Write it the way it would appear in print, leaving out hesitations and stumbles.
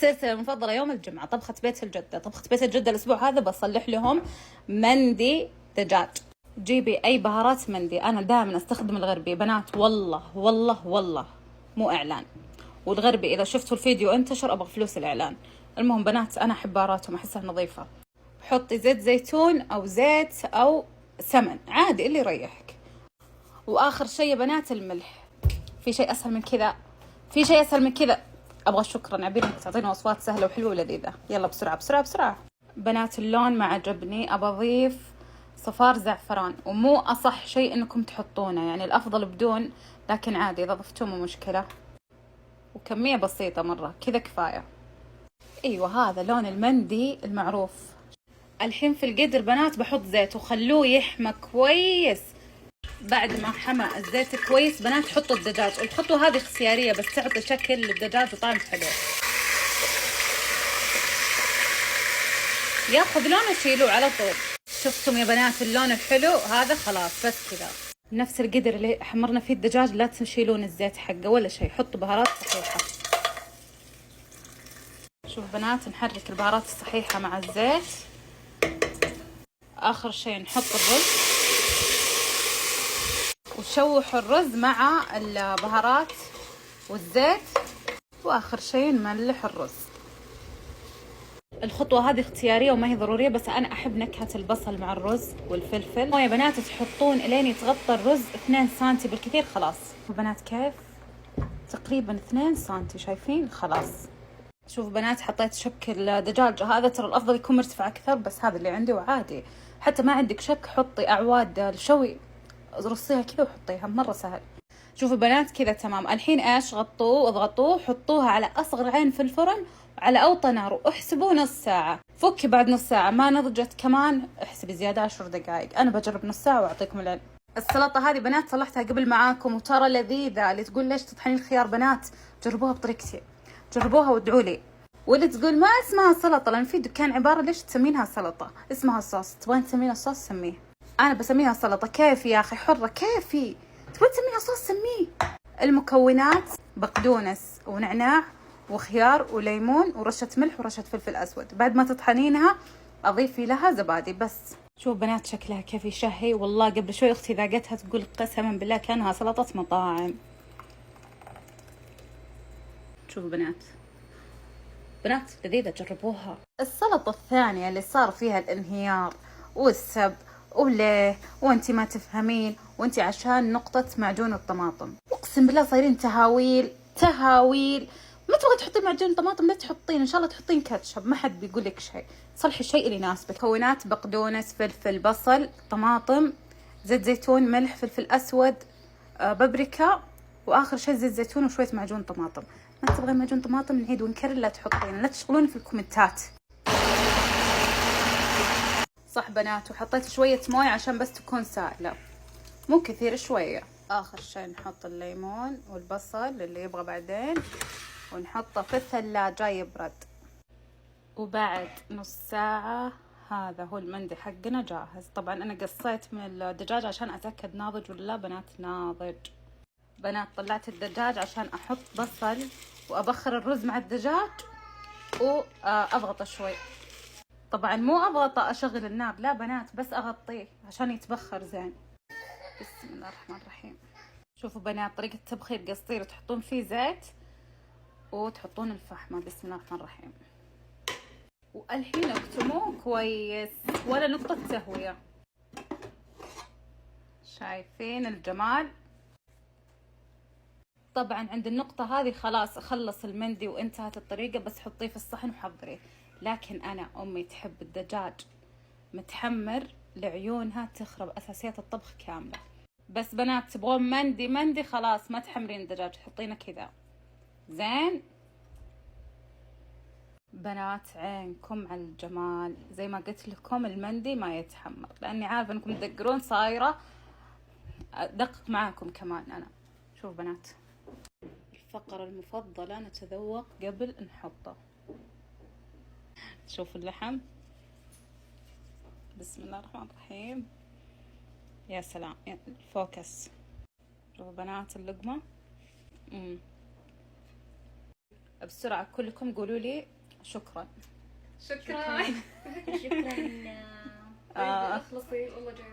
السلسلة المفضلة يوم الجمعة طبخة بيت الجدة. طبخة بيت الجدة الأسبوع هذا بصلح لهم مندي دجاج. جيبي أي بهارات مندي، أنا دائما أستخدم الغربي بنات، والله والله والله مو إعلان. والغربي إذا شفتوا الفيديو انتشر أبغى فلوس الإعلان. المهم بنات أنا أحب بهاراتهم أحسها نظيفة. حطي زيت زيتون أو زيت أو سمن عادي اللي يريحك. وآخر شيء يا بنات الملح. في شيء أسهل من كذا؟ في شيء أسهل من كذا؟ أبغى شكرا عبير إنك تعطينا وصفات سهلة وحلوة ولذيذة. يلا بسرعة بسرعة بسرعة. بنات اللون ما عجبني، أبغى أضيف صفار زعفران، ومو أصح شيء إنكم تحطونه، يعني الأفضل بدون، لكن عادي إذا ضفتوه مو مشكلة. وكمية بسيطة مرة كذا كفاية. أيوة هذا لون المندي المعروف. الحين في القدر بنات بحط زيت وخلوه يحمى كويس. بعد ما حمى الزيت كويس بنات حطوا الدجاج. الخطوة هذه اختيارية بس تعطي شكل للدجاج وطعم حلو. ياخذ لونه شيلوه على طول. شفتم يا بنات اللون الحلو هذا؟ خلاص بس كذا. نفس القدر اللي حمرنا فيه الدجاج لا تشيلون الزيت حقه ولا شيء، حطوا بهارات صحيحة. شوف بنات نحرك البهارات الصحيحة مع الزيت. آخر شيء نحط الرز وشوح الرز مع البهارات والزيت. وآخر شيء نملح الرز. الخطوة هذه اختيارية وما هي ضرورية بس أنا أحب نكهة البصل مع الرز والفلفل. يا بنات تحطون إلين يتغطى الرز 2 سنتي بالكثير. خلاص بنات كيف؟ تقريبا 2 سنتي شايفين؟ خلاص. شوف بنات حطيت شبك الدجاج هذا، ترى الأفضل يكون مرتفع أكثر بس هذا اللي عندي وعادي. حتى ما عندك شبك حطي أعواد الشوي رصيها كذا وحطيها، مرة سهل. شوفوا بنات كذا تمام. الحين ايش؟ غطوه اضغطوه حطوها على اصغر عين في الفرن على اوطى نار واحسبوا نص ساعة. فكي بعد نص ساعة ما نضجت كمان احسبي زيادة 10 دقائق. انا بجرب نص ساعة واعطيكم العلم. السلطة هذه بنات صلحتها قبل معاكم وترى لذيذة. اللي تقول ليش تطحنين الخيار بنات جربوها بطريقتي، جربوها وادعوا لي. واللي تقول ما اسمها سلطة لان في دكان عبارة ليش تسمينها سلطة، اسمها صوص، تبغين تسمينها صوص سميه. انا بسميها سلطة كيفي يا اخي، حرة كيفي. تبغى تسميها صوص سميه. المكونات بقدونس ونعناع وخيار وليمون ورشة ملح ورشة فلفل اسود. بعد ما تطحنينها اضيفي لها زبادي بس. شوف بنات شكلها كيف يشهي، والله قبل شوي اختي ذاقتها تقول قسما بالله كانها سلطة مطاعم. شوفوا بنات، بنات لذيذة جربوها. السلطة الثانية اللي صار فيها الانهيار والسب وليه وانتي ما تفهمين وانتي عشان نقطة معجون الطماطم. اقسم بالله صايرين تهاويل تهاويل. ما تبغى تحطين معجون طماطم لا تحطين، ان شاء الله تحطين كاتشب ما حد بيقول لك شيء. صلحي الشيء اللي يناسبك. مكونات بقدونس فلفل بصل طماطم زيت زيتون ملح فلفل اسود بابريكا، واخر شيء زيت زيتون وشوية معجون طماطم. ما تبغين معجون طماطم نعيد ونكرر لا تحطين، لا تشغلوني في الكومنتات. صح بنات، وحطيت شوية موية عشان بس تكون سائلة مو كثير شوية. آخر شيء نحط الليمون والبصل اللي يبغى بعدين ونحطه في الثلاجة يبرد. وبعد نص ساعة هذا هو المندي حقنا جاهز. طبعا أنا قصيت من الدجاج عشان أتأكد ناضج ولا لا. بنات ناضج. بنات طلعت الدجاج عشان أحط بصل وأبخر الرز مع الدجاج وأضغطه شوي. طبعا مو أضغطه أشغل النار لا بنات، بس أغطيه عشان يتبخر زين. بسم الله الرحمن الرحيم. شوفوا بنات طريقة تبخير قصير، تحطون فيه زيت وتحطون الفحمة. بسم الله الرحمن الرحيم. والحين اكتموه كويس ولا نقطة تهوية. شايفين الجمال؟ طبعا عند النقطة هذه خلاص خلص المندي وانتهت الطريقة، بس حطيه في الصحن وحضريه. لكن أنا أمي تحب الدجاج متحمر لعيونها تخرب أساسيات الطبخ كاملة. بس بنات تبغون مندي مندي خلاص ما تحمرين الدجاج تحطينه كذا زين. بنات عينكم على الجمال. زي ما قلت لكم المندي ما يتحمر لأني عارفة أنكم تدقرون صايرة أدقق معاكم كمان أنا. شوف بنات الفقرة المفضلة نتذوق قبل نحطه. شوف اللحم. بسم الله الرحمن الرحيم. يا سلام الفوكس. شوفوا بنات اللقمة. بسرعة كلكم قولوا لي شكرا. شكرا. شكرا. اخلصي والله جاي.